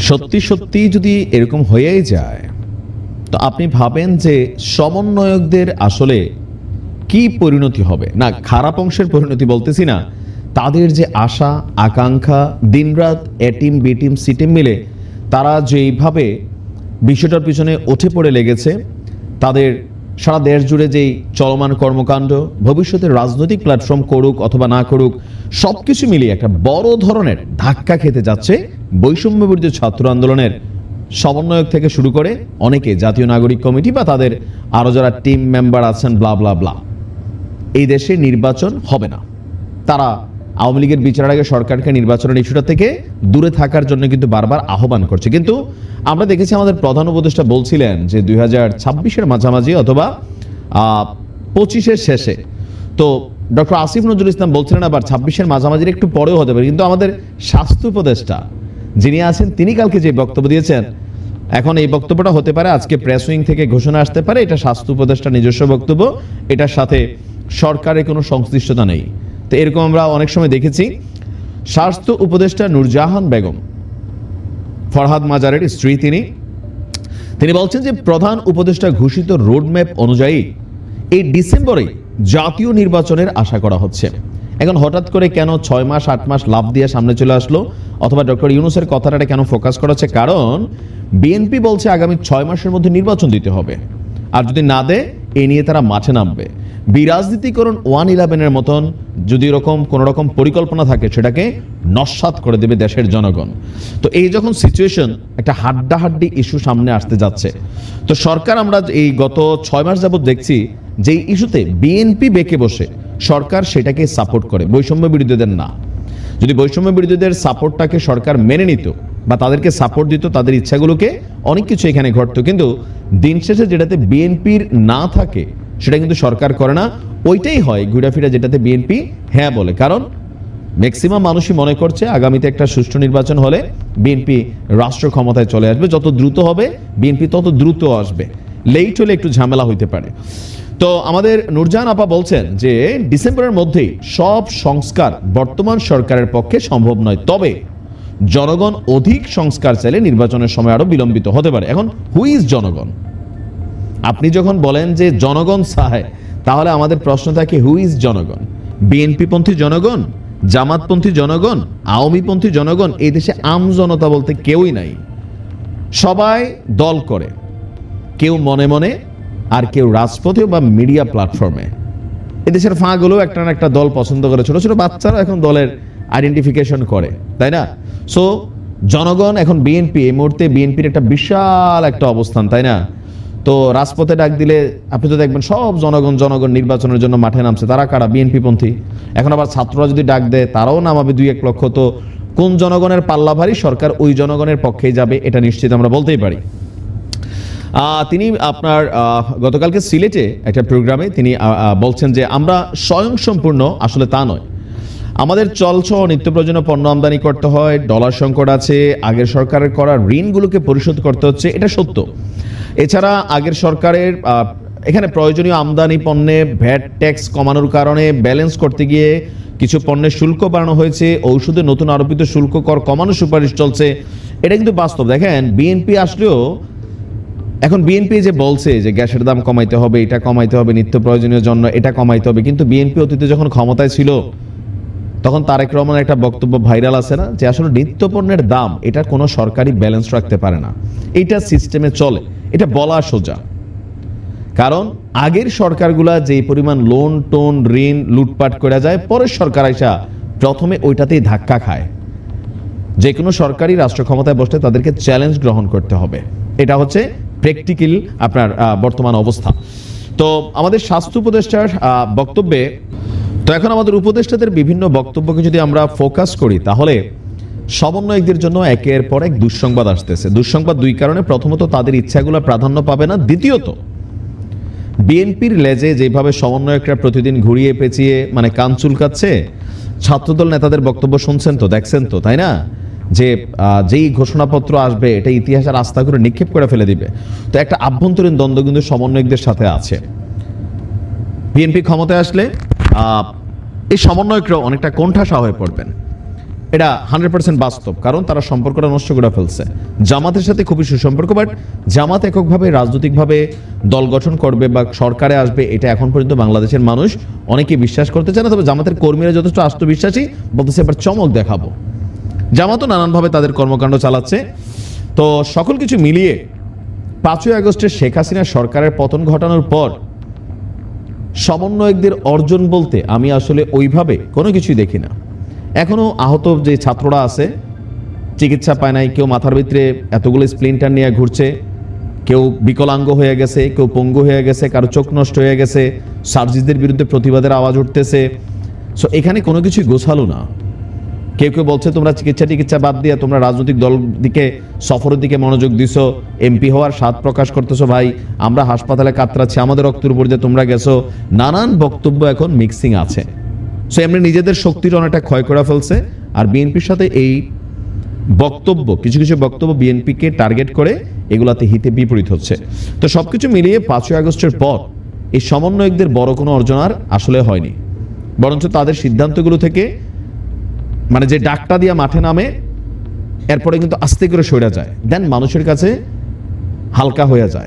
সত্যি সত্যি যদি এরকম হয়েই যায়, তো আপনি ভাবেন যে সমন্বয়কদের আসলে কি পরিণতি হবে। না, খারাপ অংশের পরিণতি বলতেছি না, তাদের যে আশা আকাঙ্ক্ষা, দিনরাত A team B team C team মিলে তারা যেইভাবে বিষয়টার পিছনে উঠে পড়ে লেগেছে, তাদের সারা দেশ জুড়ে যেই চলমান কর্মকাণ্ড, ভবিষ্যতে রাজনৈতিক প্ল্যাটফর্ম করুক অথবা না করুক, সব কিছু মিলিয়ে একটা বড় ধরনের ধাক্কা খেতে যাচ্ছে বৈষম্য বিরোধী ছাত্র আন্দোলনের সমন্বয়ক থেকে শুরু করে অনেকে জাতীয় নাগরিক কমিটি বা তাদের আরো যারা টিম মেম্বার আছেন, ব্লা ব্লা ব্লা। এই দেশে নির্বাচন হবে না। তারা আওয়ামী লীগের বিচারের আগে সরকারকে নির্বাচনের ইস্যুটা থেকে দূরে থাকার জন্য কিন্তু বারবার আহ্বান করছে। কিন্তু আমরা দেখেছি আমাদের প্রধান উপদেষ্টা বলছিলেন যে 2026-এর মাঝামাঝি অথবা 25-এর শেষে, তো ডক্টর আসিফ নজরুল ইসলাম বলছিলেন আবার 26-এর মাঝামাঝির একটু পরেও হতে পারে। কিন্তু আমাদের স্বাস্থ্য উপদেষ্টা যিনি আছেন তিনি কালকে যে বক্তব্য দিয়েছেন, এখন এই বক্তব্যটা হতে পারে আজকে প্রেস উইং থেকে ঘোষণা আসতে পারে, এটা স্বাস্থ্য উপদেষ্টার নিজস্ব বক্তব্য, এটার সাথে সরকারের কোনো সংশ্লিষ্টতা নেই। তো এরকম আমরা অনেক সময় দেখেছি। স্বাস্থ্য উপদেষ্টা নূরজাহান বেগম, ফরহাদ মাজারের স্ত্রী, তিনি বলছেন যে প্রধান উপদেষ্টা ঘোষিত রোডম্যাপ অনুযায়ী এই ডিসেম্বরে জাতীয় নির্বাচনের আশা করা হচ্ছে। এখন হঠাৎ করে কেন 6 মাস 8 মাস লাভ দিয়ে সামনে চলে আসলো, অথবা ডক্টর ইউনূসের কথাটা কেন ফোকাস করা হচ্ছে? কারণ বিএনপি বলছে আগামী 6 মাসের মধ্যে নির্বাচন দিতে হবে, আর যদি না দেয় এ নিয়ে তারা মাঠে নামবে। বিরাজনীতিকরণ 111-এর মতন যদি এরকম কোন রকম পরিকল্পনা থাকে, সেটাকে নস্যাৎ করে দেবে দেশের জনগণ। তো এই যখন সিচুয়েশন, একটা হাড্ডাহাড্ডি ইস্যু সামনে আসতে যাচ্ছে, তো সরকার, আমরা এই গত 6 মাস যাবত দেখছি যে ইস্যুতে বিএনপি বেঁকে বসে সরকার সেটাকে সাপোর্ট করে, বৈষম্য বিরোধীদের না। যদি বৈষম্য বিরোধীদের সাপোর্টটাকে সরকার মেনে নিত বা তাদেরকে সাপোর্ট দিত, তাদের ইচ্ছাগুলোকে, অনেক কিছু এখানে ঘটতো। কিন্তু দিন শেষে যেটাতে বিএনপির না থাকে সেটা কিন্তু সরকার করে না, ওইটাই হয় ঘুরাফিরা যেটাতে বিএনপি হ্যাঁ বলে। কারণ ম্যাক্সিমাম মানুষই মনে করছে আগামীতে একটা সুষ্ঠু নির্বাচন হলে বিএনপি রাষ্ট্র ক্ষমতায় চলে আসবে, যত দ্রুত হবে বিএনপি তত দ্রুত আসবে, লেট হলে একটু ঝামেলা হইতে পারে। তো আমাদের নূরজাহান আপা বলছেন যে ডিসেম্বরের মধ্যেই সব সংস্কার বর্তমান সরকারের পক্ষে সম্ভব নয়, তবে জনগণ অধিক সংস্কার চাইলে নির্বাচনের সময় আরো বিলম্বিত হতে পারে। এখন হুই ইজ জনগণ? আপনি যখন বলেন যে জনগণ চায়, তাহলে আমাদের প্রশ্ন থাকে হুই ইজ জনগণ? বিএনপি পন্থী জনগণ, জামাতপন্থী জনগণ, আওয়ামীপন্থী জনগণ? এই দেশে আম জনতা বলতে কেউই নাই। সবাই দল করে, কেউ মনে মনে, আর কেউ রাজপথে বা মিডিয়া প্ল্যাটফর্মে। এদেশের ফাঁকগুলো একটা না একটা দল পছন্দ করে, ছোট ছোট বাচ্চারা এখন দলের আইডেন্টিফিকেশন করে, তাই না? সো জনগণ এখন বিএনপি, এই মুহূর্তে বিএনপির একটা বিশাল একটা অবস্থান, তাই না? তো রাজপথে ডাক দিলে আপনি তো দেখবেন সব জনগণ নির্বাচনের জন্য মাঠে নামছে। তারা কারা? বিএনপি পন্থী। এখন আবার ছাত্ররা যদি ডাক দেয়, তারাও নামাবে 2-1 লক্ষ। তো কোন জনগণের পাল্লা ভারী, সরকার ওই জনগণের পক্ষেই যাবে, এটা নিশ্চিত আমরা বলতেই পারি। তিনি আপনার গতকালকে সিলেটে একটা প্রোগ্রামে তিনি বলছেন যে আমরা স্বয়ংসম্পূর্ণ, আসলে তা নয়। আমাদের চলসহ নিত্য প্রয়োজনীয় পণ্য আমদানি করতে হয়, ডলার সংকট আছে, আগের সরকারের করা ঋণগুলোকে পরিশোধ করতে হচ্ছে, এটা সত্য। এছাড়া আগের সরকারের এখানে প্রয়োজনীয় আমদানি পণ্যে ভ্যাট ট্যাক্স কমানোর কারণে ব্যালেন্স করতে গিয়ে কিছু পণ্যের শুল্ক বাড়ানো হয়েছে, ঔষধে নতুন আরোপিত শুল্ক কর কমানোর সুপারিশ চলছে, এটা কিন্তু বাস্তব। দেখেন বিএনপি আসলেও, এখন বিএনপি যে বলছে যে গ্যাসের দাম কমাইতে হবে, এটা কমাইতে হবে, নিত্য প্রয়োজনীয় জন্য এটা কমাইতে হবে, কিন্তু বিএনপি অতীতে যখন ক্ষমতায় ছিল তখন তারেক রহমানের একটা বক্তব্য ভাইরাল আছে না, যে আসলে নিত্য পণ্যের দাম এটা কোনো সরকারি ব্যালেন্স রাখতে পারে না, এটা সিস্টেমে চলে, এটা বলা সোজা। কারণ আগের সরকারগুলা যে পরিমাণ লোন টোন ঋণ লুটপাট করে যায়, পরের সরকার আইসা প্রথমে ওইটাতেই ধাক্কা খায়। যে কোনো সরকারি রাষ্ট্র ক্ষমতায় বসলে তাদেরকে চ্যালেঞ্জ গ্রহণ করতে হবে, এটা হচ্ছে প্র্যাকটিক্যাল আপনার বর্তমান অবস্থা। তো আমাদের স্বাস্থ্য উপদেষ্টার বক্তব্যে, তো এখন আমাদের উপদেষ্টাদের বিভিন্ন বক্তব্যকে যদি আমরা ফোকাস করি, তাহলে সমন্বয়কদের জন্য একের পর এক দুঃসংবাদ আসতেছে। দুঃসংবাদ 2 কারণে। প্রথমত, তাদের ইচ্ছাগুলো প্রাধান্য পাবে না। দ্বিতীয়ত, বিএনপির লেজে যেভাবে সমন্বয়করা প্রতিদিন ঘুরিয়ে পেঁচিয়ে মানে কান চুলকাচ্ছে, ছাত্রদল নেতাদের বক্তব্য শুনছেন তো, দেখছেন তো, তাই না? যে যেই ঘোষণাপত্র আসবে এটা ইতিহাসের আস্থা করে নিক্ষেপ করে ফেলে দিবে। তো একটা আভ্যন্তরীণ দ্বন্দ্ব কিন্তু সমন্বয়কদের সাথে আছে। বিএনপি ক্ষমতায় আসলে এই সমন্বয়করা অনেকটা কোণঠাসা হয়ে পড়বেন। এটা 100% বাস্তব, কারণ তারা সম্পর্কটা নষ্ট করে ফেলছে। জামাতের সাথে খুবই সুসম্পর্ক, বাট জামাত এককভাবে রাজনৈতিকভাবে দল গঠন করবে বা সরকারে আসবে এটা এখন পর্যন্ত বাংলাদেশের মানুষ অনেকে বিশ্বাস করতে চায় না। তবে জামাতের কর্মীরা যথেষ্ট আত্মবিশ্বাসী, বলতেছে এবার চমক দেখাবো। জামাতও নানানভাবে তাদের কর্মকাণ্ড চালাচ্ছে। তো সকল কিছু মিলিয়ে 5ই আগস্টের শেখ হাসিনা সরকারের পতন ঘটানোর পর সমন্বয়কদের অর্জন বলতে আমি আসলে ওইভাবে কোনো কিছুই দেখি না। এখনো আহত যে ছাত্ররা আছে, চিকিৎসা পায় নাই, কেউ মাথার ভিতরে এতগুলো স্প্লিন্টার নিয়ে ঘুরছে, কেউ বিকলাঙ্গ হয়ে গেছে, কেউ পঙ্গু হয়ে গেছে, কারো চোখ নষ্ট হয়ে গেছে, সার্জিসদের বিরুদ্ধে প্রতিবাদের আওয়াজ উঠতেছে। সো এখানে কোনো কিছুই গোছালো না। কেউ কেউ বলছে তোমরা চিকিৎসা বাদ দিয়ে তোমরা রাজনৈতিক দল দিকে সফরের দিকে মনোযোগ দিছো, এমপি হওয়ার স্বাদ প্রকাশ করতেছো। ভাই আমরা হাসপাতালে কাতরাচ্ছি, আমাদের রক্তের উপর দিয়ে তোমরা গেছো। নানান বক্তব্য এখন মিক্সিং আছে। সো এমনি নিজেদের শক্তির অনেকটা ক্ষয় করে ফেলছে। আর বিএনপির সাথে এই বক্তব্য, কিছু কিছু বক্তব্য বিএনপিকে টার্গেট করে এগুলাতে হিতে বিপরীত হচ্ছে। তো সবকিছু মিলিয়ে 5ই আগস্টের পর এই সমন্বয়কদের বড় কোনো অর্জন আর আসলে হয়নি, বরঞ্চ তাদের সিদ্ধান্তগুলো থেকে মানে যে ডাকটা দিয়ে মাঠে নামে এরপরে কিন্তু আস্তে করে সরে যায়, দেন মানুষের কাছে হালকা হয়ে যায়।